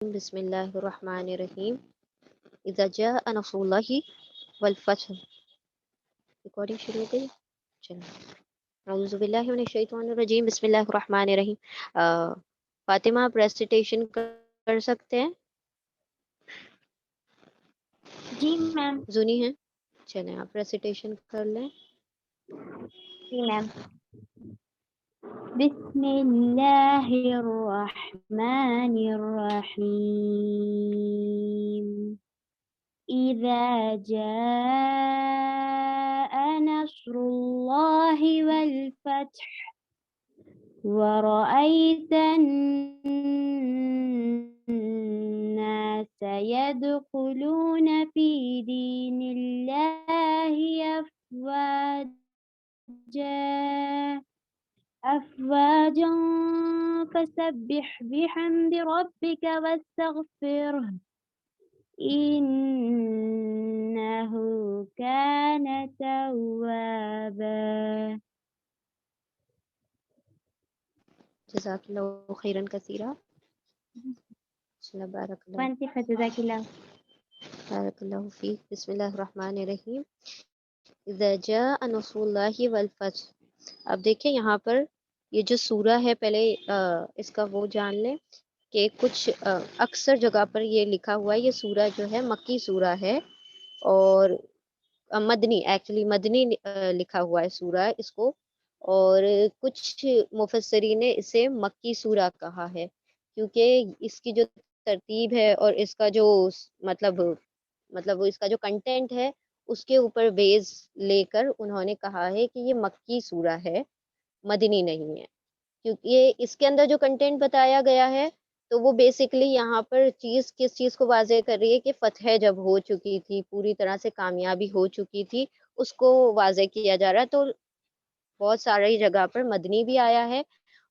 بسم اللہ الرحمن الرحیم اذا جاء نصر اللہ والفتح. ریکارڈنگ شروع ہو گئی. چلیں. اعوذ باللہ من الشیطان الرجیم. بسم اللہ الرحمن الرحیم. فاطمہ آپ ریسیٹیشن کر سکتے ہیں؟ جی میم. زونی ہیں؟ چلیں آپ ریسیٹیشن کر لیں. جی میم. بسم اللہ الرحمن الرحیم. اذا جاء نصر اللہ والفتح ورأيت الناس يدخلون في دين الله أفواجا فسبح بحمد ربك واستغفره إنه كان توابا. جزاک اللہ خیرا کثیرا. بارک اللہ. وانت فجزاك الله. بارک اللہ فیک. بسم اللہ الرحمن الرحیم. اذا جاء نصر اللہ والفتح. اب دیکھیں یہاں پر یہ جو سورہ ہے پہلے اس کا وہ جان لیں کہ کچھ اکثر جگہ پر یہ لکھا ہوا ہے یہ سورہ جو ہے مکی سورہ ہے اور مدنی ایکچولی مدنی لکھا ہوا ہے سورہ اس کو، اور کچھ مفسرین نے اسے مکی سورہ کہا ہے کیونکہ اس کی جو ترتیب ہے اور اس کا جو مطلب اس کا جو کنٹینٹ ہے اس کے اوپر بیس لے کر انہوں نے کہا ہے کہ یہ مکی سورہ ہے، مدنی نہیں ہے، کیونکہ یہ اس کے اندر جو کنٹینٹ بتایا گیا ہے تو وہ بیسکلی یہاں پر کس چیز کو واضح کر رہی ہے کہ فتح جب ہو چکی تھی، پوری طرح سے کامیابی ہو چکی تھی، اس کو واضح کیا جا رہا ہے. تو بہت ساری جگہ پر مدنی بھی آیا ہے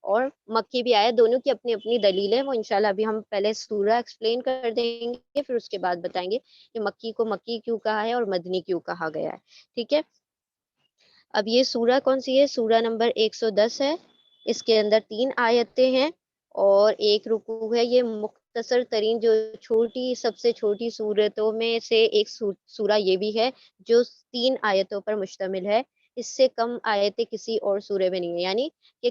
اور مکی بھی آیا، دونوں کی اپنی اپنی دلیل ہے. وہ انشاءاللہ ابھی ہم پہلے سورہ ایکسپلین کر دیں گے، پھر اس کے بعد بتائیں گے کہ مکی کو مکی کیوں کہا ہے اور مدنی کیوں کہا گیا ہے. ٹھیک ہے. اب یہ سورہ کون سی ہے؟ سورہ نمبر 110 ہے. اس کے اندر 3 آیتیں ہیں اور 1 رکوع ہے. یہ مختصر ترین جو سب سے چھوٹی سورتوں میں سے ایک سورہ یہ بھی ہے جو 3 آیتوں پر مشتمل ہے. اس سے کم آیتیں کسی اور سورے میں نہیں ہیں، یعنی کہ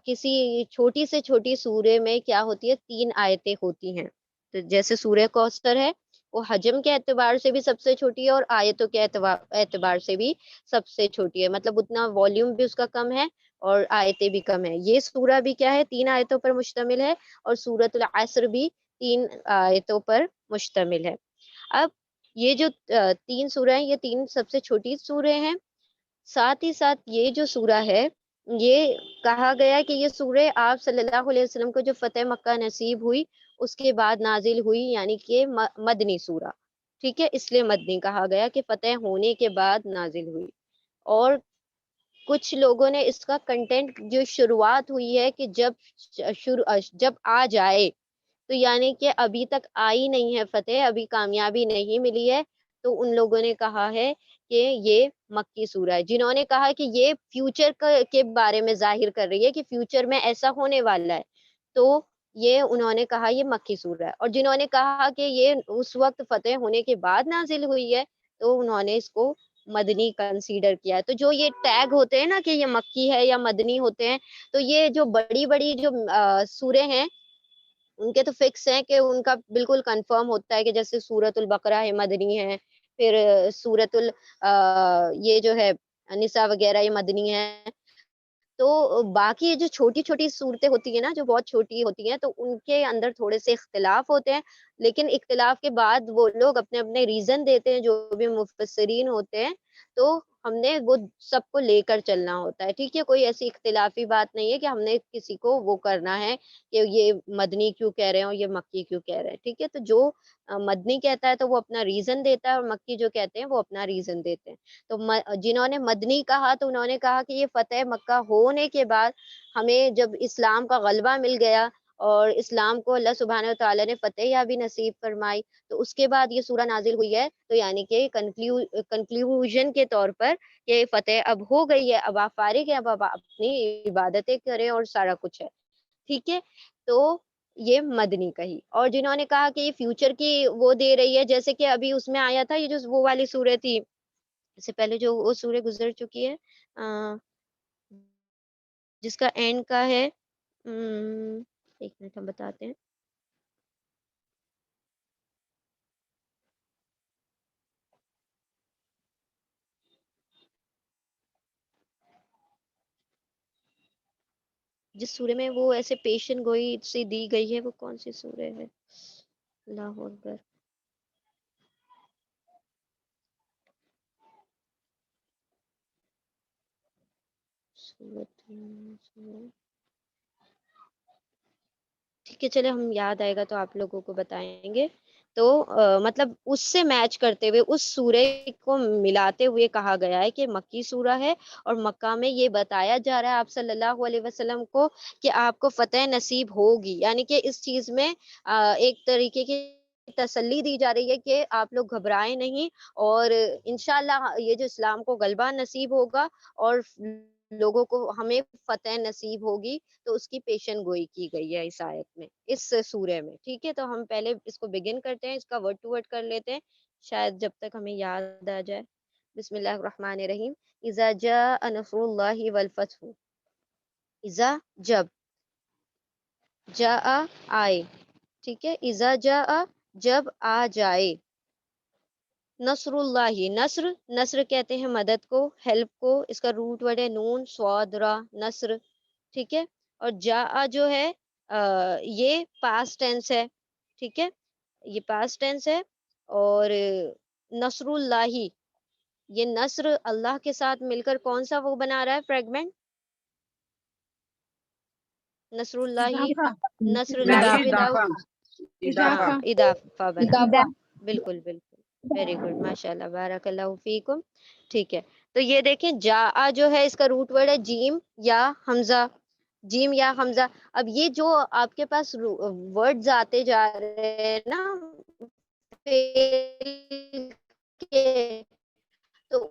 کسی چھوٹی سے چھوٹی سورے میں کیا ہوتی ہے 3 آیتیں ہوتی ہیں. تو جیسے سورہ کوثر ہے وہ حجم کے اعتبار سے بھی سب سے چھوٹی ہے اور آیتوں کے اعتبار سے بھی سب سے چھوٹی ہے، مطلب اتنا والیوم بھی اس کا کم ہے اور آیتیں بھی کم ہے. یہ سورہ بھی کیا ہے 3 آیتوں پر مشتمل ہے اور سورۃ العصر بھی 3 آیتوں پر مشتمل ہے. اب یہ جو 3 سورہ ہیں یہ 3 سب سے چھوٹی سورہ ہیں. ساتھ ہی ساتھ یہ جو سورہ ہے یہ کہا گیا کہ یہ سورہ آپ صلی اللہ علیہ وسلم کو جو فتح مکہ نصیب ہوئی اس کے بعد نازل ہوئی، یعنی کہ مدنی سورہ. ٹھیک ہے، اس لیے مدنی کہا گیا کہ فتح ہونے کے بعد نازل ہوئی. اور کچھ لوگوں نے اس کا کنٹینٹ جو شروعات ہوئی ہے کہ جب آ جائے، تو یعنی کہ ابھی تک آئی نہیں ہے فتح، ابھی کامیابی نہیں ملی ہے، تو ان لوگوں نے کہا ہے کہ یہ مکی سورہ ہے. جنہوں نے کہا کہ یہ فیوچر کے بارے میں ظاہر کر رہی ہے کہ فیوچر میں ایسا ہونے والا ہے، تو یہ انہوں نے کہا یہ مکی سورہ ہے. اور جنہوں نے کہا کہ یہ اس وقت فتح ہونے کے بعد نازل ہوئی ہے تو انہوں نے اس کو مدنی کنسیڈر کیا ہے. تو جو یہ ٹیگ ہوتے ہیں نا کہ یہ مکی ہے یا مدنی ہوتے ہیں، تو یہ جو بڑی بڑی جو سورے ہیں ان کے تو فکس ہیں کہ ان کا بالکل کنفرم ہوتا ہے کہ جیسے سورۃ البقرہ ہے مدنی ہے، پھر یہ جو ہے نساء وغیرہ یہ مدنی ہے. تو باقی جو چھوٹی چھوٹی صورتیں ہوتی ہیں نا جو بہت چھوٹی ہوتی ہیں تو ان کے اندر تھوڑے سے اختلاف ہوتے ہیں، لیکن اختلاف کے بعد وہ لوگ اپنے اپنے ریزن دیتے ہیں جو بھی مفسرین ہوتے ہیں. تو ہم نے وہ سب کو لے کر چلنا ہوتا ہے. ٹھیک ہے، کوئی ایسی اختلافی بات نہیں ہے کہ ہم نے کسی کو وہ کرنا ہے کہ یہ مدنی کیوں کہہ رہے ہیں اور یہ مکی کیوں کہہ رہے ہیں. ٹھیک ہے، تو جو مدنی کہتا ہے تو وہ اپنا ریزن دیتا ہے اور مکی جو کہتے ہیں وہ اپنا ریزن دیتے ہیں. تو جنہوں نے مدنی کہا تو انہوں نے کہا کہ یہ فتح مکہ ہونے کے بعد ہمیں جب اسلام کا غلبہ مل گیا اور اسلام کو اللہ سبحانہ و تعالیٰ نے فتح یابی نصیب فرمائی تو اس کے بعد یہ سورہ نازل ہوئی ہے. تو یعنی کہ کنکلیوژن کے طور پر یہ فتح اب ہو گئی ہے، اب آپ فارغ ہیں، اب آپ اپنی عبادتیں کریں اور سارا کچھ ہے. ٹھیک ہے، تو یہ مدنی کہی. اور جنہوں نے کہا کہ یہ فیوچر کی وہ دے رہی ہے، جیسے کہ ابھی اس میں آیا تھا یہ جو وہ والی سورہ تھی اس سے پہلے جو وہ سورہ گزر چکی ہے جس کا اینڈ کا ہے، ایک منٹ ہم بتاتے ہیں. جس سورے میں وہ ایسے پیشن گوئی سے دی گئی ہے، وہ کون سی سورہ ہے؟ اللہ اکبر. ٹھیک ہے چلے، ہم یاد آئے گا تو آپ لوگوں کو بتائیں گے. تو مطلب اس سے میچ کرتے ہوئے اس سورہ کو ملاتے ہوئے کہا گیا ہے کہ مکی سورہ ہے، اور مکہ میں یہ بتایا جا رہا ہے آپ صلی اللہ علیہ وسلم کو کہ آپ کو فتح نصیب ہوگی. یعنی کہ اس چیز میں ایک طریقے کی تسلی دی جا رہی ہے کہ آپ لوگ گھبرائیں نہیں، اور انشاءاللہ یہ جو اسلام کو غلبہ نصیب ہوگا اور لوگوں کو ہمیں فتح نصیب ہوگی. تو اس کی پیشن گوئی کی گئی ہے اس آیت میں، اس سورہ میں. ٹھیک ہے، تو ہم پہلے اس کو بگن کرتے ہیں، اس کا ورڈ ٹو ورڈ کر لیتے ہیں شاید جب تک ہمیں یاد آ جائے. بسم اللہ الرحمن الرحیم. اذا جاء نصر اللہ والفتح. اذا جب، جاء آئے، ٹھیک ہے. اذا جاء جب آ جائے، نصر اللہ، نصر، نصر کہتے ہیں مدد کو، ہیلپ کو. اس کا روٹ ورڈ ہے نون صاد را، نصر. ٹھیک ہے. اور جاء جو ہے یہ پاسٹ ٹینس ہے. ٹھیک ہے، یہ پاسٹ ٹینس ہے. اور نصر اللہ، یہ نصر اللہ کے ساتھ مل کر کون سا وہ بنا رہا ہے فریگمنٹ؟ نصر اللہ، نصر لیٹر وداؤٹ اضافہ بنا رہا ہے. بالکل بالکل، ویری گڈ، ماشاء اللہ، بارک اللہ فیکم. ٹھیک ہے، تو یہ دیکھیں جاء جو ہے اس کا روٹ ورڈ ہے جیم یا حمزہ، جیم یا حمزہ. اب یہ جو آپ کے پاس ورڈز آتے جا رہے ہیں نا تو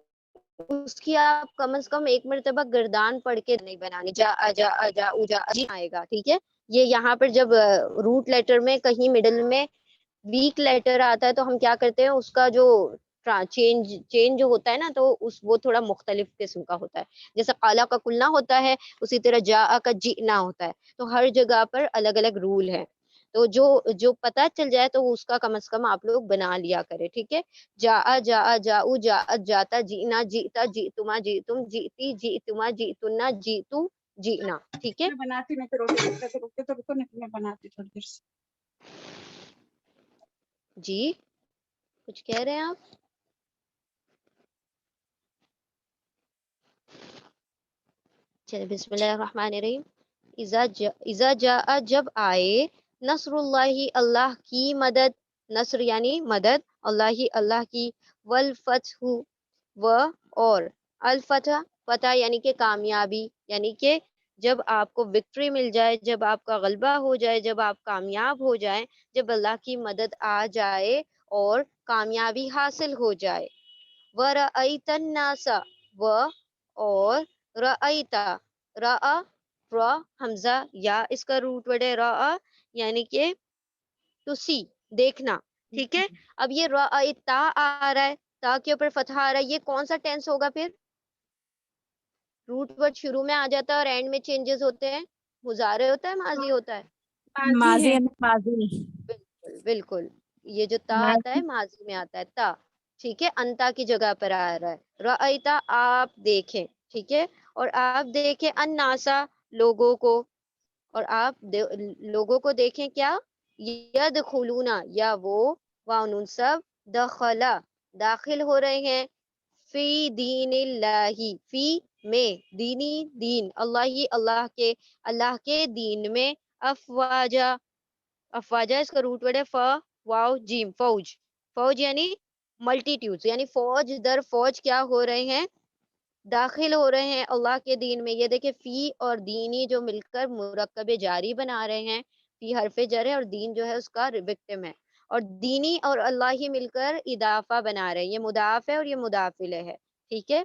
اس کی آپ کم از کم ایک مرتبہ گردان پڑھ کے نہیں بنانی. جا جا جا جا آئے گا. ٹھیک ہے، یہ یہاں پر جب روٹ لیٹر میں کہیں مڈل میں ویک لیٹر آتا ہے تو ہم کیا کرتے ہیں، اس کا جو چینج جو ہوتا ہے نا تو وہ تھوڑا مختلف قسم کا ہوتا ہے. جیسے قالا کا کلنا ہوتا ہے، اسی طرح جا کا جینا ہوتا ہے. تو ہر جگہ پر الگ الگ رول ہے. تو جو پتہ چل جائے تو اس کا کم از کم آپ لوگ بنا لیا کرے. ٹھیک ہے، جا جا جاؤ جاءت جاتا، جینا جیتا، جیتما جیتم، جیتی جیتما، جیتنا جیتو، جینا. ٹھیک ہے، بناتی میں تو رکو نہیں، میں بناتی تھوڑی دیر سے. جی کچھ کہہ رہے ہیں آپ؟ چلے بسم اللہ الرحمن الرحیم. اذا جاء جب آئے، نصر اللہ اللہ کی مدد، نصر یعنی مدد، اللہ اللہ کی، والفتح و اور، الفتح فتح یعنی کہ کامیابی، یعنی کہ جب آپ کو وکٹری مل جائے، جب آپ کا غلبہ ہو جائے، جب آپ کامیاب ہو جائیں، جب اللہ کی مدد آ جائے اور کامیابی حاصل ہو جائے. وَرَأَيْتَ النَّاسَ و اور رأیتا، را حمزہ یا اس کا روٹ ورڈ ہے را، یعنی کہ ٹو سی، دیکھنا. ٹھیک ہے، اب یہ رأیتا آ رہا ہے، تا کے اوپر فتح آ رہا ہے، یہ کون سا ٹینس ہوگا پھر؟ روٹ ورڈ شروع میں آ جاتا ہے اور اینڈ میں چینجز ہوتے ہیں. مضارع ہوتا ہے، ماضی ہوتا ہے؟ ماضی ہے. بالکل بالکل، یہ جو تا آتا ہے ماضی میں آتا ہے تا. ٹھیک ہے، انتا کی جگہ پر آ رہا ہے. رأیتا آپ دیکھیں. ٹھیک ہے، اور آپ دیکھیں الناسا لوگوں کو، اور آپ لوگوں کو دیکھیں کیا؟ یدخلون، یا وہ وانون سب، دخلا داخل ہو رہے ہیں، فی دین اللہ، فی میں، دینی دین اللہ، اللہ کے دین میں، افواجا، افواجا اس کا روٹ ورڈ ہے واو جیم، فوج. فوج یعنی ملٹیٹیوڈ، یعنی فوج در فوج کیا ہو رہے ہیں؟ داخل ہو رہے ہیں اللہ کے دین میں. یہ دیکھیں فی اور دینی جو مل کر مرکب جاری بنا رہے ہیں. فی حرف جر ہے اور دین جو ہے اس کا وکٹم ہے، اور دینی اور اللہ ہی مل کر اضافہ بنا رہے ہیں. یہ مضاف ہے اور یہ مضاف الیہ ہے. ٹھیک ہے،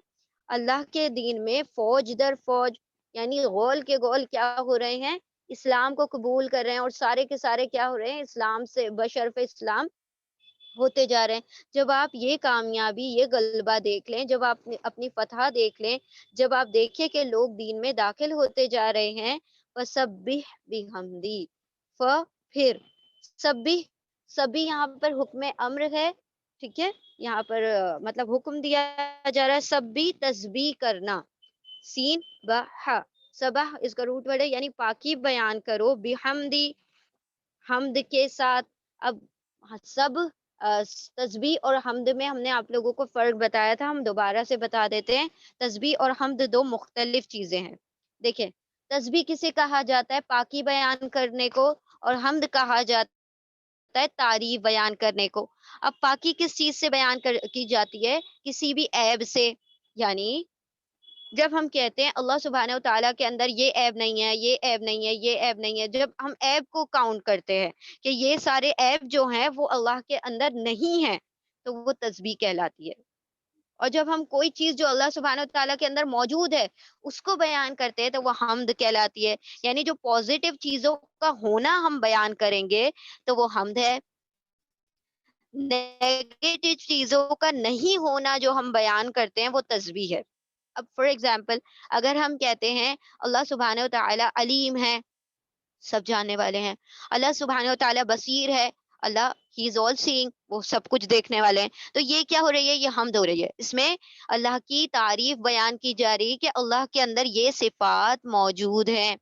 اللہ کے دین میں فوج در فوج، یعنی غول کے غول کیا ہو رہے ہیں؟ اسلام کو قبول کر رہے ہیں اور سارے کے سارے کیا ہو رہے ہیں، اسلام سے بشرف اسلام ہوتے جا رہے ہیں۔ جب آپ یہ کامیابی، یہ غلبہ دیکھ لیں، جب آپ اپنی فتح دیکھ لیں، جب آپ دیکھیں کہ لوگ دین میں داخل ہوتے جا رہے ہیں، فَسَبِّحْ بِحَمْدِی، پھر سبی، سبی یہاں پر حکم امر ہے، ٹھیک ہے، یہاں پر مطلب حکم دیا جا رہا ہے سبی تسبیح کرنا، سین بہ، سبح اس کا روٹ ورڈ ہے، یعنی پاکی بیان کرو، بحمدی حمد کے ساتھ۔ اب سب تسبیح اور حمد میں ہم نے آپ لوگوں کو فرق بتایا تھا، ہم دوبارہ سے بتا دیتے ہیں۔ تسبیح اور حمد دو مختلف چیزیں ہیں۔ دیکھیں، تسبیح کسے کہا جاتا ہے؟ پاکی بیان کرنے کو، اور حمد کہا جاتا ہے تعریف بیان کرنے کو۔ اب پاکی کس چیز سے بیان کی جاتی ہے؟ کسی بھی عیب سے، یعنی جب ہم کہتے ہیں اللہ سبحانہ و تعالیٰ کے اندر یہ عیب نہیں ہے، یہ عیب نہیں ہے، یہ عیب نہیں ہے، جب ہم عیب کو کاؤنٹ کرتے ہیں کہ یہ سارے عیب جو ہیں وہ اللہ کے اندر نہیں ہیں، تو وہ تسبیح کہلاتی ہے۔ اور جب ہم کوئی چیز جو اللہ سبحانہ و تعالیٰ کے اندر موجود ہے اس کو بیان کرتے ہیں تو وہ حمد کہلاتی ہے۔ یعنی جو پازیٹیو چیزوں کا ہونا ہم بیان کریں گے تو وہ حمد ہے، نیگیٹو چیزوں کا نہیں ہونا جو ہم بیان کرتے ہیں وہ تسبیح ہے۔ اب فار ایگزامپل اگر ہم کہتے ہیں اللہ سبحانہ و تعالیٰ علیم ہے، سب جاننے والے ہیں، اللہ سبحانہ و تعالیٰ بصیر ہے، اللہ ہی از آل سینگ، وہ سب کچھ دیکھنے والے ہیں، تو یہ کیا ہو رہی ہے؟ یہ حمد ہو رہی ہے۔ اس میں اللہ کی تعریف بیان کی جا رہی ہے کہ اللہ کے اندر یہ صفات موجود ہیں۔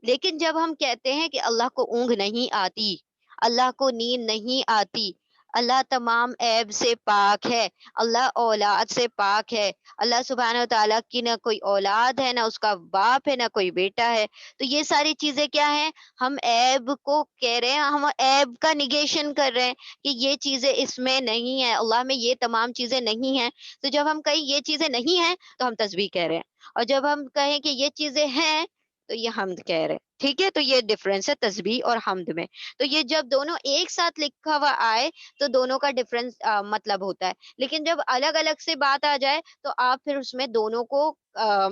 لیکن جب ہم کہتے ہیں کہ اللہ کو اونگ نہیں آتی، اللہ کو نیند نہیں آتی، اللہ تمام عیب سے پاک ہے، اللہ اولاد سے پاک ہے، اللہ سبحانہ و تعالیٰ کی نہ کوئی اولاد ہے، نہ اس کا باپ ہے، نہ کوئی بیٹا ہے، تو یہ ساری چیزیں کیا ہیں؟ ہم عیب کو کہہ رہے ہیں، ہم عیب کا نگیشن کر رہے ہیں کہ یہ چیزیں اس میں نہیں ہیں، اللہ میں یہ تمام چیزیں نہیں ہیں۔ تو جب ہم کہیں یہ چیزیں نہیں ہیں تو ہم تسبیح کہہ رہے ہیں، اور جب ہم کہیں کہ یہ چیزیں ہیں تو یہ حمد کہہ رہے ہیں، ٹھیک ہے؟ تو یہ ڈفرینس ہے تسبیح اور حمد میں۔ تو یہ جب دونوں ایک ساتھ لکھا ہوا آئے تو دونوں کا ڈفرینس مطلب ہوتا ہے، لیکن جب الگ الگ سے بات آ جائے تو آپ پھر اس میں دونوں کو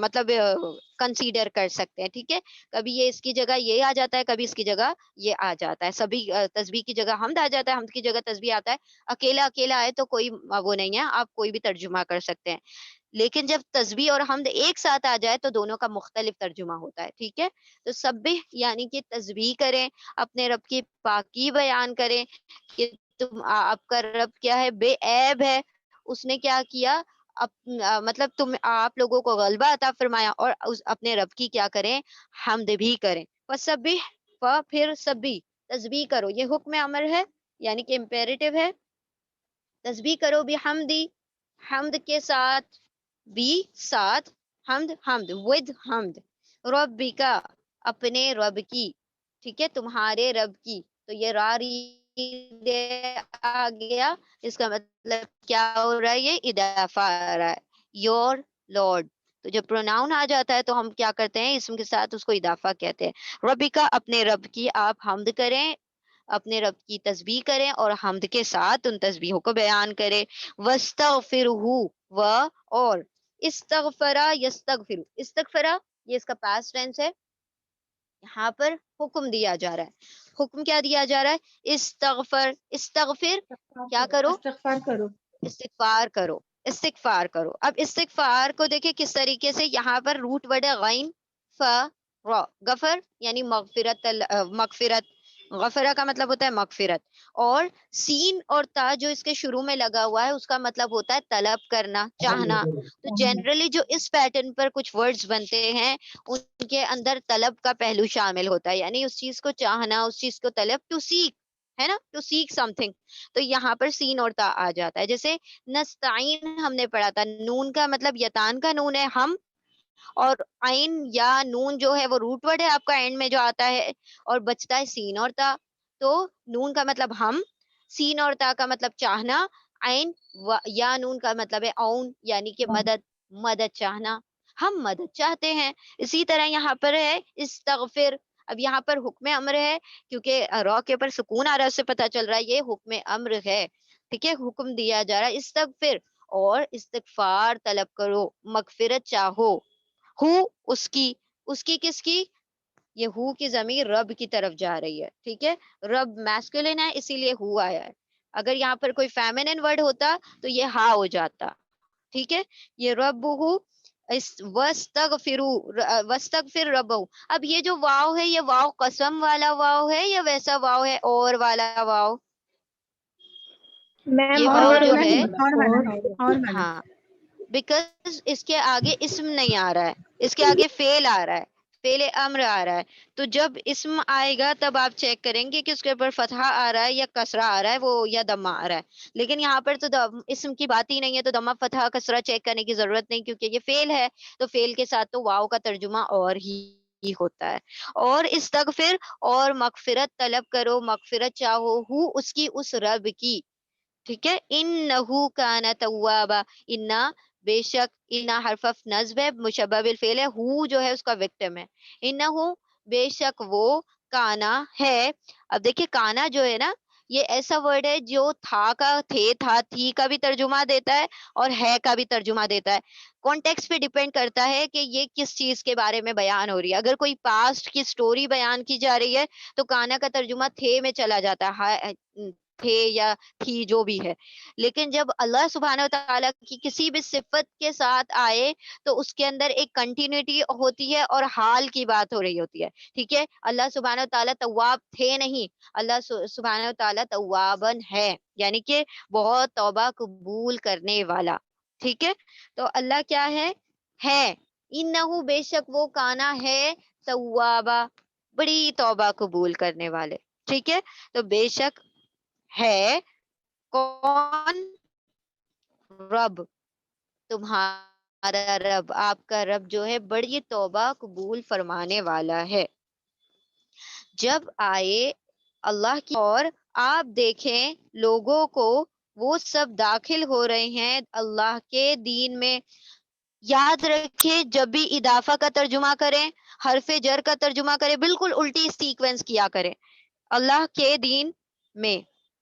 مطلب کنسیڈر کر سکتے ہیں، ٹھیک ہے؟ کبھی یہ اس کی جگہ یہ آ جاتا ہے، کبھی اس کی جگہ یہ آ جاتا ہے، سبھی تسبیح کی جگہ حمد آ جاتا ہے، حمد کی جگہ تسبیح آتا ہے، اکیلا اکیلا آئے تو کوئی وہ نہیں ہے، آپ کوئی بھی ترجمہ کر سکتے ہیں۔ لیکن جب تسبیح اور حمد ایک ساتھ آ جائے تو دونوں کا مختلف ترجمہ ہوتا ہے، ٹھیک ہے؟ تو سبح یعنی کہ تسبیح کریں، اپنے رب کی پاکی بیان کریں کہ تم آپ کا رب کیا ہے؟ بے عیب ہے، اس نے کیا کیا؟ مطلب تم آپ لوگوں کو غلبہ عطا فرمایا، اور اپنے رب کی کیا کریں؟ حمد بھی کریں۔ فسبح، پھر سبی، تسبیح کرو، یہ حکم امر ہے یعنی کہ امپیریٹو ہے، تسبیح کرو بحمدی، حمد کے ساتھ، بھی ساتھ، حمد، حمد ود حمد، ربی کا، اپنے رب کی، ٹھیک ہے، تمہارے رب کی، تو یہ راری آ گیا، اس کا مطلب کیا ہو رہا ہے؟ یہ اضافہ آ رہا ہے، یور لارڈ۔ تو جب پروناؤن آ جاتا ہے تو ہم کیا کرتے ہیں؟ اسم کے ساتھ اس کو اضافہ کہتے ہیں۔ ربی کا، اپنے رب کی آپ حمد کریں، اپنے رب کی تسبیح کریں اور حمد کے ساتھ ان تسبیحوں کو بیان کریں۔ وَاسْتَغْفِرْهُ، اور استغفرا یستغفر، استغفرا یہ اس کا پاسٹ ٹینس ہے، یہاں پر حکم دیا جا رہا ہے۔ حکم کیا دیا جا رہا ہے؟ استغفر، استغفر کیا کرو؟ استغفار کرو۔ استغفار کرو، استغفار کرو۔ اب استغفار کو دیکھیں کس طریقے سے، یہاں پر روٹ ورڈ ہے غین را، غفر یعنی مغفرت، مغفرت، غفرہ کا مطلب ہوتا ہے مغفرت، اور سین اور تا جو اس کے شروع میں لگا ہوا ہے اس کا مطلب ہوتا ہے طلب کرنا، چاہنا۔ تو جنرلی جو اس پیٹرن پر کچھ ورڈز بنتے ہیں ان کے اندر طلب کا پہلو شامل ہوتا ہے، یعنی اس چیز کو چاہنا، اس چیز کو طلب، ٹو سیک ہے نا، ٹو سیک سم تھنگ، تو یہاں پر سین اور تا آ جاتا ہے۔ جیسے نستعین ہم نے پڑھا تھا، نون کا مطلب یتان کا نون ہے ہم، اور عین یا نون جو ہے وہ روٹ ورڈ ہے آپ کا اینڈ میں جو آتا ہے، اور بچتا ہے سین اور تا۔ تو نون کا مطلب ہم، سین اور تا کا مطلب چاہنا، عین یا نون کا مطلب ہے اون یعنی کہ مدد، مدد چاہنا، ہم مدد چاہتے ہیں۔ اسی طرح یہاں پر ہے استغفر، اب یہاں پر حکم امر ہے کیونکہ را کے اوپر سکون آ رہا ہے، اس سے پتہ چل رہا ہے یہ حکم امر ہے، ٹھیک ہے، حکم دیا جا رہا ہے استغفر، اور استغفار طلب کرو، مغفرت چاہو، ہو اس کی کس کی؟ یہ ہو کی ضمیر رب کی طرف جا رہی ہے. ٹھیک ہے, رب میسکولن ہے اسی لیے ہو آیا ہے. اگر یہاں پر کوئی فیمینن ورڈ ہوتا تو یہ ہا ہو جاتا. ٹھیک ہے, یہ رب ہو وستغفر ربہ. اب یہ جو واو ہے یہ واو قسم والا واو ہے یا ویسا واو ہے اور والا واو؟ یہ اور جو ہے ہاں, بیکاز اس کے آگے اسم نہیں آ رہا ہے, اس کے آگے فعل آ رہا ہے, فعل امر آ رہا ہے. تو جب اسم آئے گا تب آپ چیک کریں گے کہ اس کے اوپر فتحہ آ رہا ہے یا کسرہ آ رہا ہے وہ یا دمہ آ رہا ہے. لیکن یہاں پر تو اسم کی بات ہی نہیں ہے, تو دمہ فتحہ کسرہ چیک کرنے کی ضرورت نہیں, کیونکہ یہ فعل ہے. تو فعل کے ساتھ تو واو کا ترجمہ اور ہی ہوتا ہے. اور استغفر اور مغفرت طلب کرو, مغفرت چاہو ہو اس کی, اس رب کی. ٹھیک ہے, انہو کان توابا. انا بے شک, انا حرف نصب ہے, مشبہ بالفعل ہے, ہو جو ہے اس کا وکٹم ہے. انہو بے شک وہ, کانا ہے. اب دیکھیں کانا جو ہے نا یہ ایسا ورڈ ہے جو تھا کا, تھا تھی کا بھی ترجمہ دیتا ہے اور ہے کا بھی ترجمہ دیتا ہے. کانٹیکسٹ پہ ڈیپینڈ کرتا ہے کہ یہ کس چیز کے بارے میں بیان ہو رہی ہے. اگر کوئی پاسٹ کی سٹوری بیان کی جا رہی ہے تو کانا کا ترجمہ تھے میں چلا جاتا ہے, تھے یا تھی جو بھی ہے. لیکن جب اللہ سبحانہ وتعالیٰ کی کسی بھی صفت کے ساتھ آئے تو اس کے اندر ایک کنٹینیوٹی ہوتی ہے اور حال کی بات ہو رہی ہوتی ہے. ٹھیک ہے, اللہ سبحانہ وتعالیٰ تواب تھے نہیں, اللہ سبحانہ وتعالیٰ توابن ہے, یعنی کہ بہت توبہ قبول کرنے والا. ٹھیک ہے, تو اللہ کیا ہے انہو بے شک وہ, کانا ہے توابا بڑی توبہ قبول کرنے والے. ٹھیک ہے, تو بے شک ہے کون, رب تمہارا رب, آپ کا رب جو ہے بڑی توبہ قبول فرمانے والا ہے. جب آئے اللہ کی اور آپ دیکھیں لوگوں کو وہ سب داخل ہو رہے ہیں اللہ کے دین میں. یاد رکھیں جب بھی اضافہ کا ترجمہ کریں, حرف جر کا ترجمہ کریں, بالکل الٹی سیکوینس کیا کریں اللہ کے دین میں.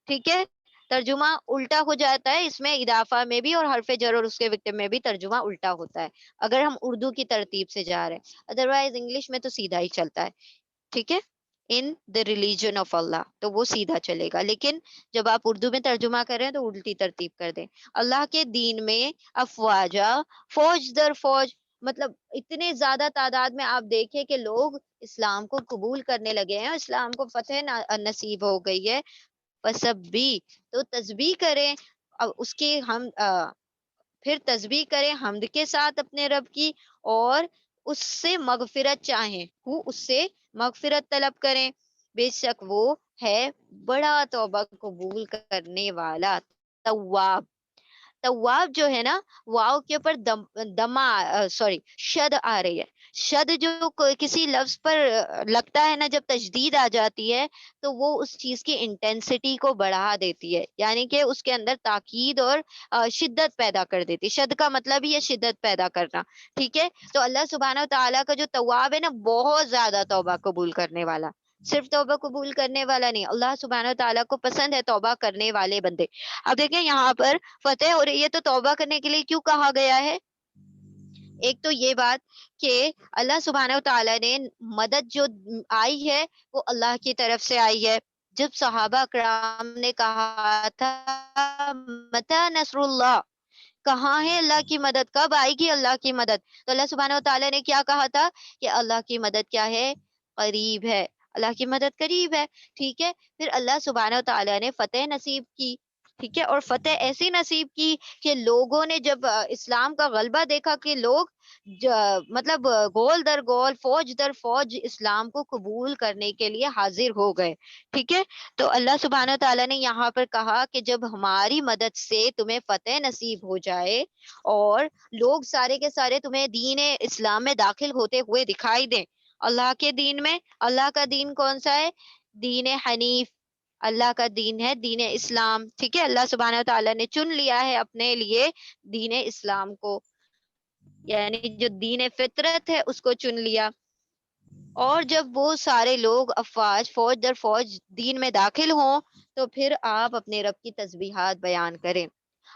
ٹھیک ہے, ترجمہ الٹا ہو جاتا ہے اس میں, اضافہ میں بھی اور حرف جر اور اس کے وکٹم میں بھی ترجمہ الٹا ہوتا ہے اگر ہم اردو کی ترتیب سے جا رہے ہیں. ادروائز انگلش میں تو سیدھا ہی چلتا ہے. ٹھیک ہے, ان دا ریلیجن آف اللہ تو وہ سیدھا چلے گا, لیکن جب آپ اردو میں ترجمہ کریں تو الٹی ترتیب کر دیں. اللہ کے دین میں افواجا, فوج در فوج, مطلب اتنے زیادہ تعداد میں آپ دیکھیں کہ لوگ اسلام کو قبول کرنے لگے ہیں, اسلام کو فتح نصیب ہو گئی ہے. فسبی تو تسبیح کریں, اب اس کی ہم پھر تسبیح کریں حمد کے ساتھ اپنے رب کی, اور اس سے مغفرت چاہیں, وہ اس سے مغفرت طلب کریں. بے شک وہ ہے بڑا توبہ قبول کرنے والا. تواب, تواب جو ہے نا واو کے اوپر شد آ رہی ہے. شد جو کسی لفظ پر لگتا ہے نا جب تشدید آ جاتی ہے تو وہ اس چیز کی انٹینسٹی کو بڑھا دیتی ہے, یعنی کہ اس کے اندر تاکید اور شدت پیدا کر دیتی. شد کا مطلب ہی ہے شدت پیدا کرنا. ٹھیک ہے, تو اللہ سبحانہ و تعالیٰ کا جو تواب ہے نا بہت زیادہ توبہ قبول کرنے والا, صرف توبہ قبول کرنے والا نہیں, اللہ سبحانہ و تعالیٰ کو پسند ہے توبہ کرنے والے بندے. اب دیکھیں یہاں پر فتح ہو رہی ہے تو توبہ کرنے کے لیے کیوں کہا گیا ہے؟ ایک تو یہ بات کہ اللہ سبحانہ و تعالیٰ نے مدد جو آئی ہے وہ اللہ کی طرف سے آئی ہے. جب صحابہ کرام نے کہا تھا متی نصر اللہ, کہاں ہے اللہ کی مدد, کب آئے گی اللہ کی مدد, تو اللہ سبحانہ و تعالیٰ نے کیا کہا تھا کہ اللہ کی مدد کیا ہے, قریب ہے, اللہ کی مدد قریب ہے. ٹھیک ہے, پھر اللہ سبحانہ و تعالیٰ نے فتح نصیب کی. ٹھیک ہے, اور فتح ایسی نصیب کی کہ لوگوں نے جب اسلام کا غلبہ دیکھا کہ لوگ مطلب گول در گول, فوج در فوج اسلام کو قبول کرنے کے لیے حاضر ہو گئے. ٹھیک ہے, تو اللہ سبحانہ تعالیٰ نے یہاں پر کہا کہ جب ہماری مدد سے تمہیں فتح نصیب ہو جائے اور لوگ سارے کے سارے تمہیں دین اسلام میں داخل ہوتے ہوئے دکھائی دیں, اللہ کے دین میں. اللہ کا دین کون سا ہے؟ دین حنیف, اللہ کا دین ہے دین اسلام. ٹھیک ہے, اللہ سبحانہ تعالیٰ نے چن لیا ہے اپنے لیے دین اسلام کو, یعنی جو دین فطرت ہے اس کو چن لیا. اور جب وہ سارے لوگ افواج, فوج در فوج دین میں داخل ہوں تو پھر آپ اپنے رب کی تسبیحات بیان کریں.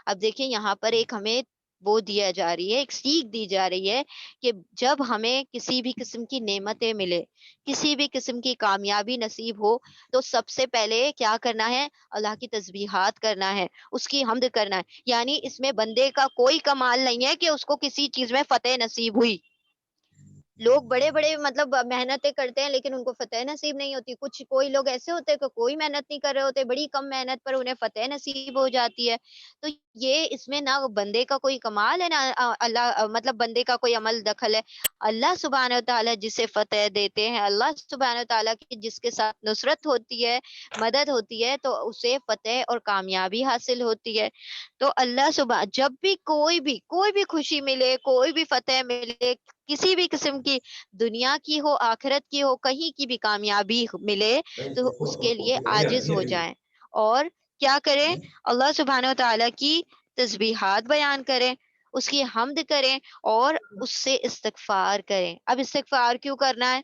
اب دیکھیں یہاں پر ایک ہمیں وہ دیا جا رہی ہے، ایک سیکھ دی جا رہی ہے کہ جب ہمیں کسی بھی قسم کی نعمتیں ملے، کسی بھی قسم کی کامیابی نصیب ہو، تو سب سے پہلے کیا کرنا ہے؟ اللہ کی تسبیحات کرنا ہے، اس کی حمد کرنا ہے. یعنی اس میں بندے کا کوئی کمال نہیں ہے کہ اس کو کسی چیز میں فتح نصیب ہوئی. لوگ بڑے بڑے مطلب محنتیں کرتے ہیں لیکن ان کو فتح نصیب نہیں ہوتی. کوئی لوگ ایسے ہوتے ہیں کہ کوئی محنت نہیں کر رہے ہوتے، بڑی کم محنت پر انہیں فتح نصیب ہو جاتی ہے. تو یہ اس میں نہ بندے کا کوئی کمال ہے، نہ اللہ مطلب بندے کا کوئی عمل دخل ہے. اللہ سبحانہ و تعالیٰ جسے فتح دیتے ہیں، اللہ سبحانہ و تعالیٰ کی جس کے ساتھ نصرت ہوتی ہے، مدد ہوتی ہے، تو اسے فتح اور کامیابی حاصل ہوتی ہے. تو اللہ جب بھی کوئی بھی خوشی ملے، کوئی بھی فتح ملے، کسی بھی قسم کی دنیا کی ہو، آخرت کی ہو، کہیں کی بھی کامیابی ملے، تو اس کے لیے عاجز ہو جائیں اور کیا کریں؟ اللہ سبحانہ و تعالیٰ کی تسبیحات بیان کریں، اس کی حمد کریں اور اس سے استغفار کریں. اب استغفار کیوں کرنا ہے؟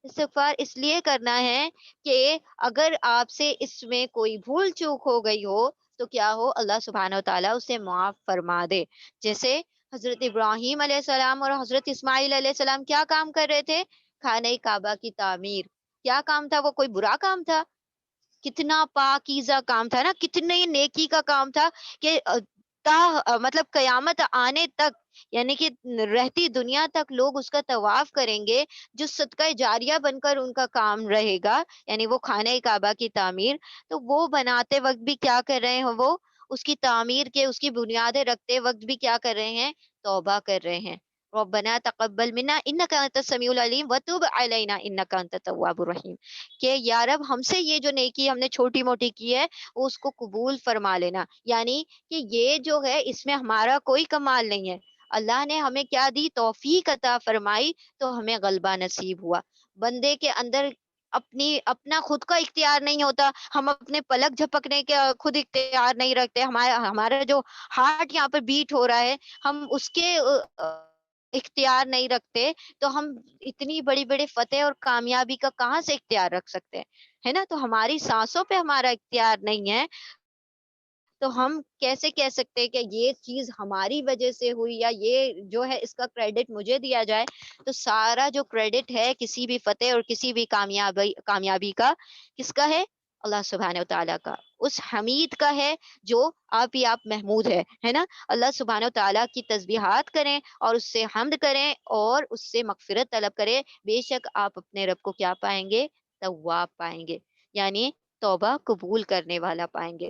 استغفار اس لیے کرنا ہے کہ اگر آپ سے اس میں کوئی بھول چوک ہو گئی ہو تو کیا ہو؟ اللہ سبحانہ و تعالیٰ اسے معاف فرما دے. جیسے حضرت ابراہیم علیہ السلام اور حضرت اسماعیل علیہ السلام کیا کام کر رہے تھے؟ خانہ کعبہ کی تعمیر. کیا کام تھا؟ وہ کوئی برا کام تھا؟ کتنا پاکیزہ کام تھا نا، کتنے نیکی کا کام تھا کہ مطلب قیامت آنے تک، یعنی کہ رہتی دنیا تک لوگ اس کا طواف کریں گے، جو صدقہ جاریہ بن کر ان کا کام رہے گا، یعنی وہ خانہ کعبہ کی تعمیر. تو وہ بناتے وقت بھی کیا کر رہے ہیں؟ وہ اس کی تعمیر کے، اس کی بنیادیں رکھتے وقت بھی کیا کر رہے ہیں؟ توبہ کر رہے ہیں. ربنا تقبل منا انک انت السمیع العلیم وتب علینا انک انت التواب الرحیم، کہ یا رب ہم سے یہ جو نیکی ہم نے چھوٹی موٹی کی ہے وہ اس کو قبول فرما لینا. یعنی کہ یہ جو ہے اس میں ہمارا کوئی کمال نہیں ہے، اللہ نے ہمیں کیا دی؟ توفیق عطا فرمائی تو ہمیں غلبہ نصیب ہوا. بندے کے اندر اپنا خود کا اختیار نہیں ہوتا، ہم اپنے پلک جھپکنے کے خود اختیار نہیں رکھتے. ہمارا جو ہارٹ یہاں پہ بیٹ ہو رہا ہے، ہم اس کے اختیار نہیں رکھتے، تو ہم اتنی بڑی بڑی فتح اور کامیابی کا کہاں سے اختیار رکھ سکتے ہیں؟ ہے نا؟ تو ہماری سانسوں پہ ہمارا اختیار نہیں ہے، تو ہم کیسے کہہ سکتے کہ یہ چیز ہماری وجہ سے ہوئی یا یہ جو ہے اس کا کریڈٹ مجھے دیا جائے؟ تو سارا جو کریڈٹ ہے کسی بھی فتح اور کسی بھی کامیابی کا، کس کا ہے؟ اللہ سبحانہ و تعالیٰ کا، اس حمید کا ہے جو آپ ہی آپ محمود ہے نا؟ اللہ سبحانہ و تعالیٰ کی تسبیحات کریں اور اس سے حمد کریں اور اس سے مغفرت طلب کریں. بے شک آپ اپنے رب کو کیا پائیں گے؟ تواب پائیں گے، یعنی توبہ قبول کرنے والا پائیں گے.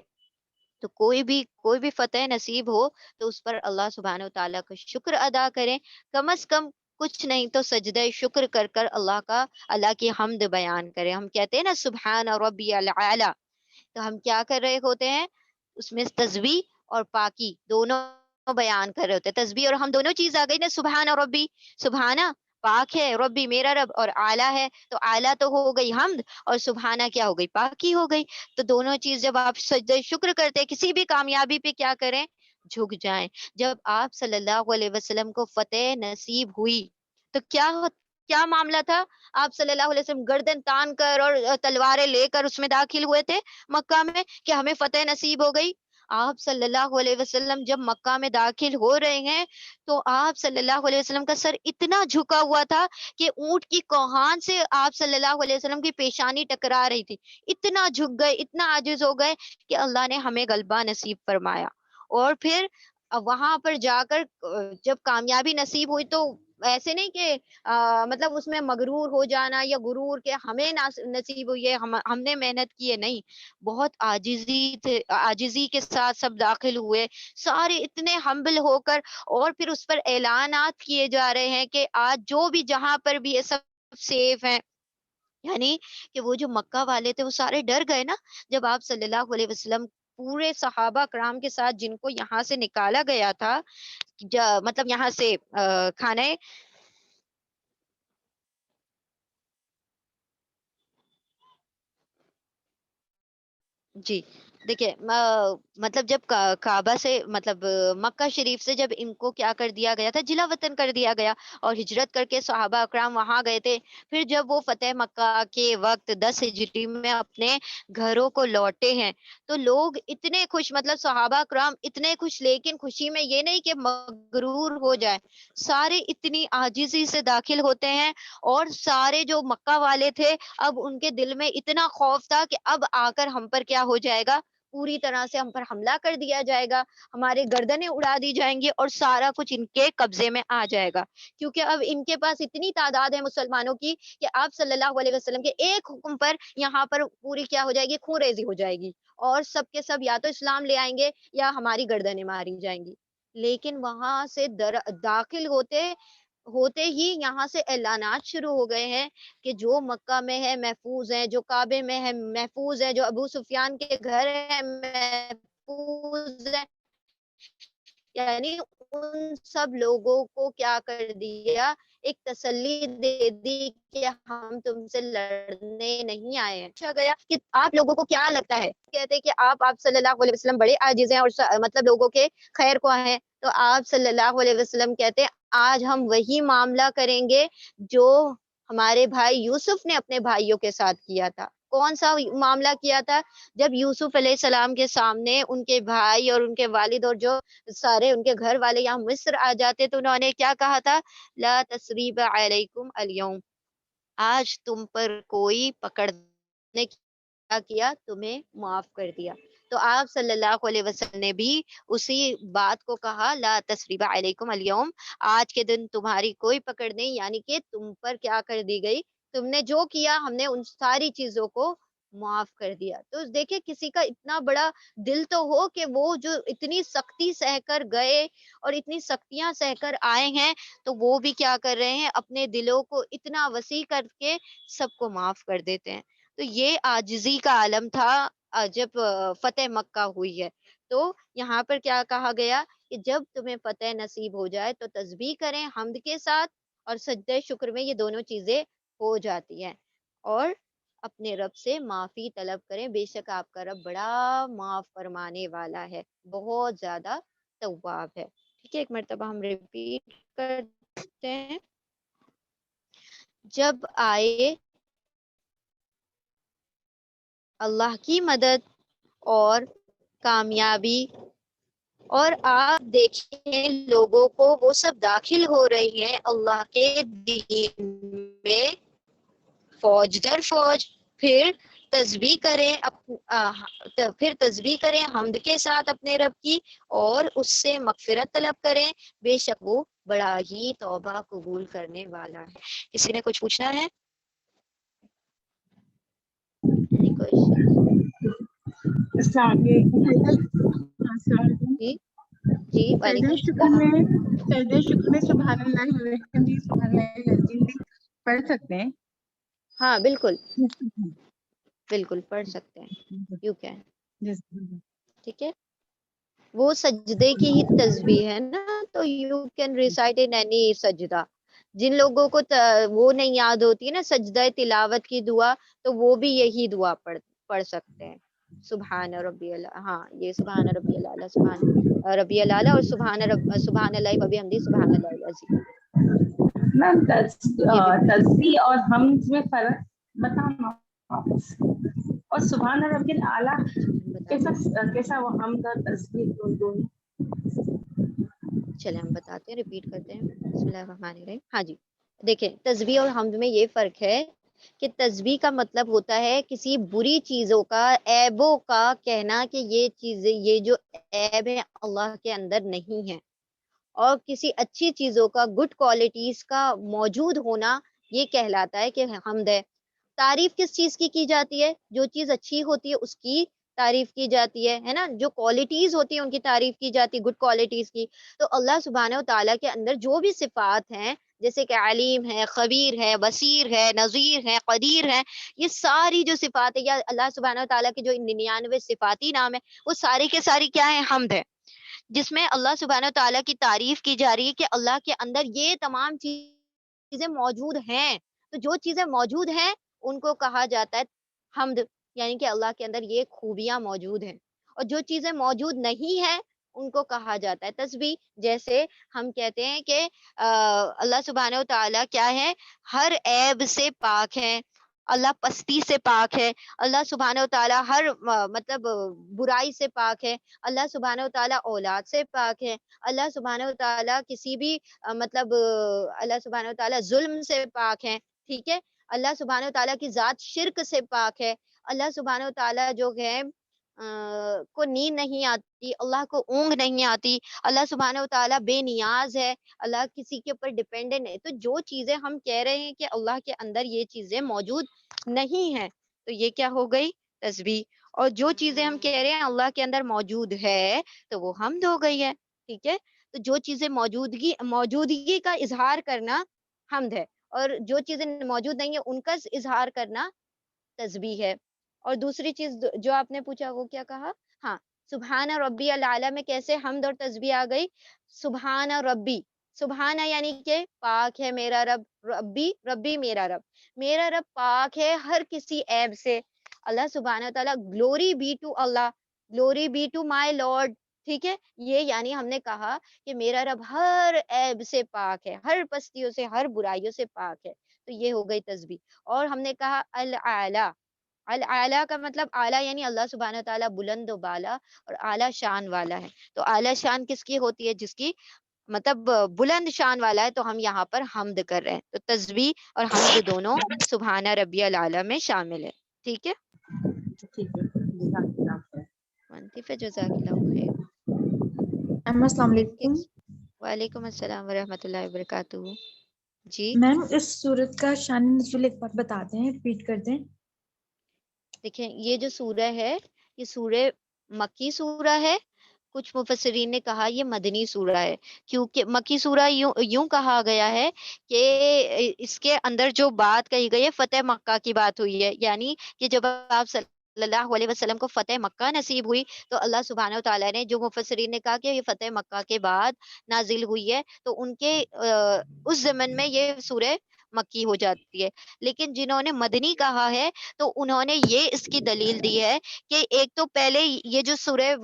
تو کوئی بھی فتح نصیب ہو تو اس پر اللہ سبحانہ و تعالیٰ کا شکر ادا کریں. کم از کم کچھ نہیں تو سجدہ شکر کر کر اللہ کی حمد بیان کریں. ہم کہتے ہیں نا سبحان ربی العلی، تو ہم کیا کر رہے ہوتے ہیں؟ اس میں تسبیح اور پاکی دونوں بیان کر رہے ہوتے ہیں. تسبیح اور ہم دونوں چیز آ گئی نا، سبحان ربی، سبحانہ پاک ہے، ربی میرا رب، اور اعلیٰ ہے تو اعلیٰ تو ہو گئی حمد، اور سبحانہ کیا ہو گئی؟ پاکی ہو گئی. تو دونوں چیز جب آپ سجدہ شکر کرتے کسی بھی کامیابی پہ کیا کریں؟ جھک جائیں. جب آپ صلی اللہ علیہ وسلم کو فتح نصیب ہوئی تو کیا معاملہ تھا؟ آپ صلی اللہ علیہ وسلم گردن تان کر اور تلواریں لے کر اس میں داخل ہوئے تھے مکہ میں کہ ہمیں فتح نصیب ہو گئی. آپ صلی اللہ علیہ وسلم جب مکہ میں داخل ہو رہے ہیں تو آپ صلی اللہ علیہ وسلم کا سر اتنا جھکا ہوا تھا کہ اونٹ کی کوہان سے آپ صلی اللہ علیہ وسلم کی پیشانی ٹکرا رہی تھی. اتنا جھک گئے، اتنا عاجز ہو گئے کہ اللہ نے ہمیں غلبہ نصیب فرمایا. اور پھر وہاں پر جا کر جب کامیابی نصیب ہوئی تو ایسے نہیں کہ مطلب اس میں مغرور ہو جانا یا غرور کہ ہمیں نصیب ہوئی ہے، ہم نے محنت کی ہے، نہیں. بہت عاجزی کے ساتھ سب داخل ہوئے، سارے اتنے ہمبل ہو کر، اور پھر اس پر اعلانات کیے جا رہے ہیں کہ آج جو بھی جہاں پر بھی یہ سب سیف ہیں. یعنی کہ وہ جو مکہ والے تھے وہ سارے ڈر گئے نا جب آپ صلی اللہ علیہ وسلم پورے صحابہ کرام کے ساتھ جن کو یہاں سے نکالا گیا تھا، مطلب یہاں سے کھانے جی دیکھیں مطلب جب کعبہ سے مطلب مکہ شریف سے جب ان کو کیا کر دیا گیا تھا، جلا وطن کر دیا گیا، اور ہجرت کر کے صحابہ اکرام وہاں گئے تھے. پھر جب وہ فتح مکہ کے وقت 10 ہجری میں اپنے گھروں کو لوٹے ہیں، تو لوگ اتنے خوش، مطلب صحابہ اکرام اتنے خوش، لیکن خوشی میں یہ نہیں کہ مغرور ہو جائے، سارے اتنی عاجزی سے داخل ہوتے ہیں. اور سارے جو مکہ والے تھے، اب ان کے دل میں اتنا خوف تھا کہ اب آ کر ہم پر کیا ہو جائے گا، پوری طرح سے ہم پر حملہ کر دیا جائے گا، ہمارے گردنیں اڑا دی جائیں گی اور سارا کچھ ان کے قبضے میں آ جائے گا. کیونکہ اب ان کے پاس اتنی تعداد ہے مسلمانوں کی کہ آپ صلی اللہ علیہ وسلم کے ایک حکم پر یہاں پر پوری کیا ہو جائے گی، خون ریزی ہو جائے گی، اور سب کے سب یا تو اسلام لے آئیں گے یا ہماری گردنیں ماری جائیں گی. لیکن وہاں سے داخل ہوتے ہوتے ہی یہاں سے اعلانات شروع ہو گئے ہیں کہ جو مکہ میں ہے محفوظ ہے، جو کعبے میں ہے محفوظ ہے، جو ابو سفیان کے گھر ہے محفوظ ہے. یعنی ان سب لوگوں کو کیا کر دیا، ایک تسلی دے دی کہ ہم تم سے لڑنے نہیں آئے ہیں. پوچھا گیا کہ آپ لوگوں کو کیا لگتا ہے، کہتے کہ آپ صلی اللہ علیہ وسلم بڑے عاجز ہیں اور مطلب لوگوں کے خیر کو ہیں. تو آپ صلی اللہ علیہ وسلم کہتے ہیں آج ہم وہی معاملہ کریں گے جو ہمارے بھائی یوسف نے اپنے بھائیوں کے ساتھ کیا تھا. کون سا معاملہ کیا تھا؟ جب یوسف علیہ السلام کے سامنے ان کے بھائی اور ان کے والد اور جو سارے ان کے گھر والے یہاں مصر آ جاتے، تو انہوں نے کیا کہا تھا، لا تثریب علیکم اليوم، آج تم پر کوئی پکڑنے کیا تمہیں معاف کر دیا. تو آپ صلی اللہ علیہ وسلم نے بھی اسی بات کو کہا، لا تثریب علیکم اليوم، آج کے دن تمہاری کوئی پکڑ نہیں، یعنی کہ تم پر کیا کر دی گئی، تم نے جو کیا ہم نے ان ساری چیزوں کو معاف کر دیا. تو دیکھیں کسی کا اتنا بڑا دل تو ہو کہ وہ جو اتنی سختی سہ کر گئے اور اتنی سختیاں سہ کر آئے ہیں، تو وہ بھی کیا کر رہے ہیں، اپنے دلوں کو اتنا وسیع کر کے سب کو معاف کر دیتے ہیں. تو یہ عاجزی کا عالم تھا جب فتح مکہ ہوئی ہے. تو یہاں پر کیا کہا گیا کہ جب تمہیں فتح نصیب ہو جائے تو تسبیح کریں حمد کے ساتھ، اور سجدہ شکر میں یہ دونوں چیزیں ہو جاتی ہیں. اور اپنے رب سے معافی طلب کریں، بے شک آپ کا رب بڑا معاف فرمانے والا ہے، بہت زیادہ تواب ہے. ٹھیک ہے، ایک مرتبہ ہم ریپیٹ کرتے ہیں. جب آئے اللہ کی مدد اور کامیابی اور آپ دیکھیں لوگوں کو وہ سب داخل ہو رہی ہیں اللہ کے دین میں فوج در فوج، پھر تسبیح کریں حمد کے ساتھ اپنے رب کی، اور اس سے مغفرت طلب کریں، بے شک وہ بڑا ہی توبہ قبول کرنے والا ہے. کسی نے کچھ پوچھنا ہے؟ Any questions؟ السلام علیکم. السلام علیکم. جی جی، سجدہ وعلیکم شکر میں السلام. سبحان اللہ والحمد سبحان اللہ العظیم بھی پڑھ سکتے ہیں. ہاں بالکل بالکل پڑھ سکتے ہیں، یو کین. ٹھیک ہے، وہ سجدے کی ہی تسبیح ہے نا، تو you can recite in any سجدہ. جن لوگوں کو وہ نہیں یاد ہوتی ہے نا سجدہ تلاوت کی دعا، تو وہ بھی یہی دعا پڑھ سکتے ہیں. سبحان ربی اللہ، ہاں یہ سبحان ربی اللہ، سبحان ربی اللہ، اور سبحان اللہ و بحمدہ سبحان اللہ العظیم. میم یہ بھی پڑھ سکتے تسبیح ہیں. اور حمد میں فرق بتانا واپس. اور سبحان ربی الاعلی ہم بتاتے ہیں، کیسا وہ حمد اور تسبیح دونوں؟ چلے ہم بتاتے ہیں، ریپیٹ کرتے ہیں. بسم اللہ الرحمن الرحیم. ہاں جی، دیکھیں تسبیح اور حمد میں یہ فرق ہے کہ تسبیح کا مطلب ہوتا ہے کسی بری چیزوں کا، عیبوں کا کہنا کہ یہ چیزیں، یہ جو عیب ہے اللہ کے اندر نہیں ہے، اور کسی اچھی چیزوں کا، گڈ کوالٹیز کا موجود ہونا، یہ کہلاتا ہے کہ حمد ہے. تعریف کس چیز کی جاتی ہے؟ جو چیز اچھی ہوتی ہے اس کی تعریف کی جاتی ہے نا، جو کوالٹیز ہوتی ہیں ان کی تعریف کی جاتی ہے، گڈ کوالٹیز کی. تو اللہ سبحانہ و تعالیٰ کے اندر جو بھی صفات ہیں، جیسے کہ علیم ہے، خبیر ہے، بصیر ہے، نذیر ہے، قدیر ہے، یہ ساری جو صفات ہے، یا اللہ سبحانہ و تعالیٰ کے جو 99 صفاتی نام ہے، وہ ساری کے ساری کیا ہے؟ حمد ہے، جس میں اللہ سبحانہ و تعالیٰ کی تعریف کی جا رہی ہے کہ اللہ کے اندر یہ تمام چیزیں موجود ہیں. تو جو چیزیں موجود ہیں ان کو کہا جاتا ہے حمد، یعنی کہ اللہ کے اندر یہ خوبیاں موجود ہیں. اور جو چیزیں موجود نہیں ہیں ان کو کہا جاتا ہے تسبیح. جیسے ہم کہتے ہیں کہ اللہ سبحانہ و تعالیٰ کیا ہے, ہر عیب سے پاک ہے, اللہ پستی سے پاک ہے, اللہ سبحانہ و تعالیٰ ہر مطلب برائی سے پاک ہے, اللہ سبحانہ و تعالیٰ اولاد سے پاک ہے, اللہ سبحانہ و تعالیٰ کسی بھی مطلب اللہ سبحانہ و تعالیٰ ظلم سے پاک ہے, ٹھیک ہے, اللہ سبحانہ و تعالیٰ کی ذات شرک سے پاک ہے, اللہ سبحانہ و تعالیٰ جو ہے کو نیند نہیں آتی, اللہ کو اونگ نہیں آتی, اللہ سبحانہ و تعالیٰ بے نیاز ہے, اللہ کسی کے اوپر ڈیپینڈنٹ ہے. تو جو چیزیں ہم کہہ رہے ہیں کہ اللہ کے اندر یہ چیزیں موجود نہیں ہیں, تو یہ کیا ہو گئی, تسبیح. اور جو چیزیں ہم کہہ رہے ہیں اللہ کے اندر موجود ہے تو وہ حمد ہو گئی ہے, ٹھیک ہے. تو جو چیزیں موجودگی کا اظہار کرنا حمد ہے, اور جو چیزیں موجود نہیں ہیں ان کا اظہار کرنا تسبیح ہے. اور دوسری چیز جو آپ نے پوچھا وہ کیا کہا, ہاں, سبحان ربی الاعلیٰ میں کیسے حمد اور تسبیح آ گئی, سبحان ربی, سبحانہ یعنی کہ پاک ہے میرا رب, ربی میرا رب پاک ہے ہر کسی عیب سے. اللہ سبحانہ تعالیٰ, glory be to Allah, glory be to my lord, ٹھیک ہے. یہ یعنی ہم نے کہا کہ میرا رب ہر عیب سے پاک ہے, ہر پستیوں سے, ہر برائیوں سے پاک ہے. تو یہ ہو گئی تسبیح. اور ہم نے کہا الاعلیٰ, الاعلیٰ کا مطلب اعلیٰ یعنی اللہ سبحانہ تعالیٰ بلند و بالا اور اعلیٰ شان والا ہے. تو اعلیٰ شان کس کی ہوتی ہے, جس کی مطلب بلند شان والا ہے. تو ہم یہاں پر حمد کر رہے ہیں, تو تسبیح اور حمد دونوں سبحانہ ربی الاعلیٰ میں شامل ہے, ٹھیک ہے. منطف جزاک اللہ خیر. السلام علیکم. وعلیکم السلام ورحمۃ اللہ وبرکاتہ. جی میم اس سورت کا شان نزول ایک بار بتا دیں, ریپیٹ کر دیں. دیکھیں, یہ جو سورہ ہے یہ سورہ مکی سورہ ہے. کچھ مفسرین نے کہا یہ مدنی سورہ ہے, کیونکہ مکی سورہ یوں کہا گیا ہے کہ اس کے اندر جو بات کہی گئی ہے فتح مکہ کی بات ہوئی ہے. یعنی کہ جب آپ صلی اللہ علیہ وسلم کو فتح مکہ نصیب ہوئی تو اللہ سبحانہ و تعالیٰ نے, جو مفسرین نے کہا کہ یہ فتح مکہ کے بعد نازل ہوئی ہے, تو ان کے اس زمن میں یہ سورہ مکی ہو جاتی ہے. لیکن جنہوں نے مدنی کہا ہے تو انہوں نے یہ اس کی دلیل دی ہے کہ ایک تو پہلے یہ جو سورہ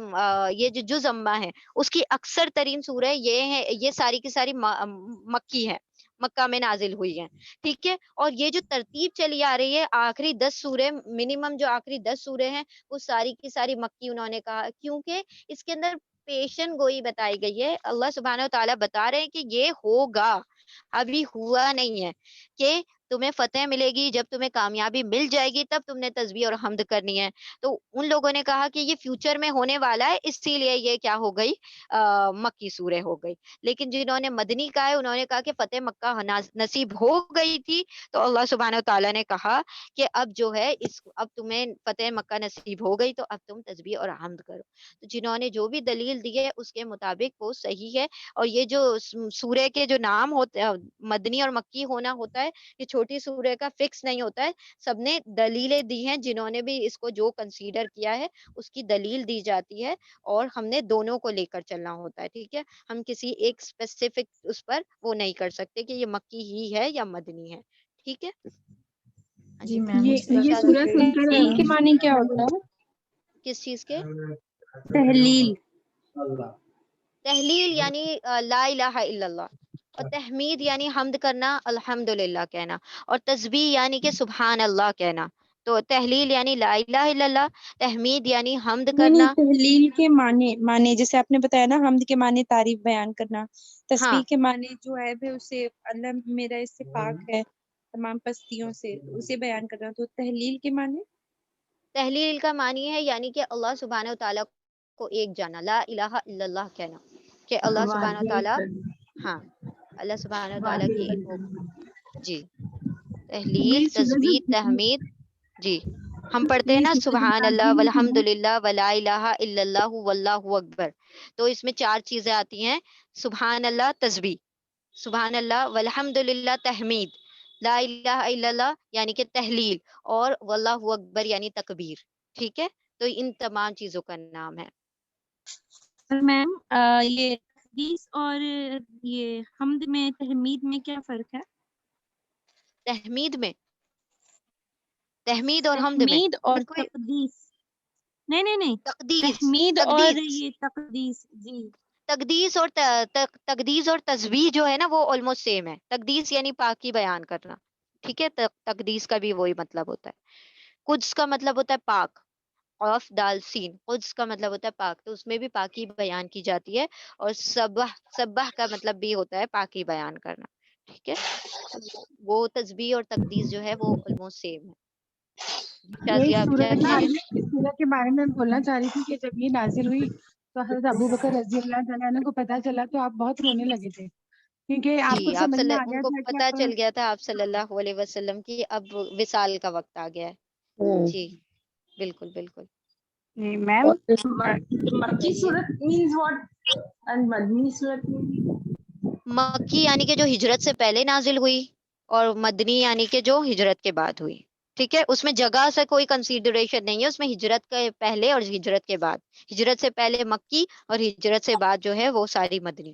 یہ جو جز اما ہے اس کی اکثر ترین سورہ یہ ہے, یہ ساری کی ساری مکی ہے, مکہ میں نازل ہوئی ہیں, ٹھیک ہے. اور یہ جو ترتیب چلی آ رہی ہے, آخری 10 سورے منیمم جو آخری 10 سورے ہیں وہ ساری کی ساری مکی انہوں نے کہا, کیونکہ اس کے اندر پیشن گوئی بتائی گئی ہے. اللہ سبحانہ و تعالیٰ بتا رہے ہیں کہ یہ ہوگا, ابھی ہوا نہیں ہے, کہ تمہیں فتح ملے گی, جب تمہیں کامیابی مل جائے گی تب تم نے تسبیح اور حمد کرنی ہے. تو ان لوگوں نے کہا کہ یہ فیوچر میں ہونے والا ہے, اسی لیے یہ کیا ہو گئی, مکی سورہ ہو گئی. لیکن جنہوں نے مدنی کہا ہے انہوں نے کہا کہ فتح مکہ نصیب ہو گئی تھی تو اللہ سبحانہ و تعالیٰ نے کہا کہ اب جو ہے اب تمہیں فتح مکہ نصیب ہو گئی تو اب تم تسبیح اور حمد کرو. تو جنہوں نے جو بھی دلیل دی ہے اس کے مطابق وہ صحیح ہے. اور یہ جو سورہ کے جو نام ہوتے مدنی اور مکی ہونا ہوتا ہے, یہ چھوٹی سورہ کا فکس نہیں ہوتا ہے, سب نے دلیلیں دی ہیں, جنہوں نے بھی اس کو جو کنسیڈر کیا ہے اس کی دلیل دی جاتی ہے, اور ہم نے دونوں کو لے کر چلنا ہوتا ہے, ٹھیک ہے. ہم کسی ایک اسپیسیفک اس پر وہ نہیں کر سکتے کہ یہ مکی ہی ہے یا مدنی ہے, ٹھیک ہے. جی میم, یہ سورہ تحلیل کے معنی کیا ہوتا ہے؟ کس چیز کے تحلیل. تحلیل یعنی لا الہ الا اللہ, اور تحمید یعنی حمد کرنا, الحمدللہ کہنا, اور تسبیح یعنی کہ سبحان اللہ کہنا. تو تحلیل یعنی لا الہ الا اللہ, تحمید یعنی حمد کرنا. تحلیل کے معنی جیسے آپ نے بتایا نا, حمد کے معنی تعریف بیان کرنا, تسبیح ہاں, کے معنی جو ہے اسے اللہ میرا اس سے پاک ہے تمام پستیوں سے, اسے بیان کرنا. تو تحلیل کے معنی, تحلیل کا معنی ہے یعنی کہ اللہ سبحانہ و تعالیٰ کو ایک جانا, لا الہ الا اللہ کہنا, کہ اللہ سبحانہ و تعالیٰ, ہاں, اللہ سبحانہ و تعالیٰ کی وہ, جی, تحلیل, تسبیح, تحمید. جی, ہم پڑھتے ہیں نا سبحان اللہ والحمد للہ ولا الہ الا اللہ واللہ اکبر, تو اس میں 4 چیزیں آتی ہیں, سبحان اللہ تسبیح, سبحان اللہ والحمد للہ تحمید, لا الہ الا اللہ یعنی کہ تحلیل, اور واللہ اکبر یعنی تکبیر, ٹھیک ہے. تو ان تمام چیزوں کا نام ہے. میم یہ حدیث اور یہ حمد میں تحمید میں کیا فرق ہے؟ تحمید اور حمد میں تحمید اور ان کو تقدیس. نہیں تقدیس تحمید اور تقدیس یہ تقدیس جی تقدیس اور تقدیس اور تسبیح جو ہے نا وہ آلموسٹ سیم ہے. تقدیس یعنی پاکی بیان کرنا, ٹھیک ہے. تقدیس کا بھی وہی مطلب ہوتا ہے. قدس کا مطلب ہوتا ہے پاک, قاف دال سین, قدس کا مطلب ہوتا ہے پاک, تو اس میں بھی پاکی بیان کی جاتی ہے. اور سبح کا مطلب بھی ہوتا ہے پاکی بیان کرنا, ٹھیک ہے. وہ تسبیح اور تقدیس جو ہے وہ آلموسٹ سیم ہے. یہ شازیہ آپ کیا سورہ کے کہہ بارے رہے میں اس سورہ کے بارے میں بولنا چاہ رہی تھی کہ جب یہ نازل ہوئی تو حضرت ابو بکر رضی اللہ تعالیٰ عنہ کو پتہ چلا تو آپ بہت رونے لگے تھے, کیونکہ آپ کو جی, سمجھ میں آ ان گیا کو تھا کہ پتا اب چل گیا تھا آپ صلی اللہ علیہ وسلم کی اب وصال کا وقت آ گیا ہے. جی بالکل بالکل. جی میم مکی کہیے. صورت means what and مدنی صورت مکی یعنی کہ جو ہجرت سے پہلے نازل ہوئی, اور مدنی یعنی کہ جو ہجرت کے بعد ہوئی, ٹھیک ہے. اس میں جگہ سے کوئی کنسیڈریشن نہیں ہے, اس میں ہجرت کے پہلے اور ہجرت کے بعد. ہجرت سے پہلے مکی اور ہجرت سے بعد جو ہے وہ ساری مدنی.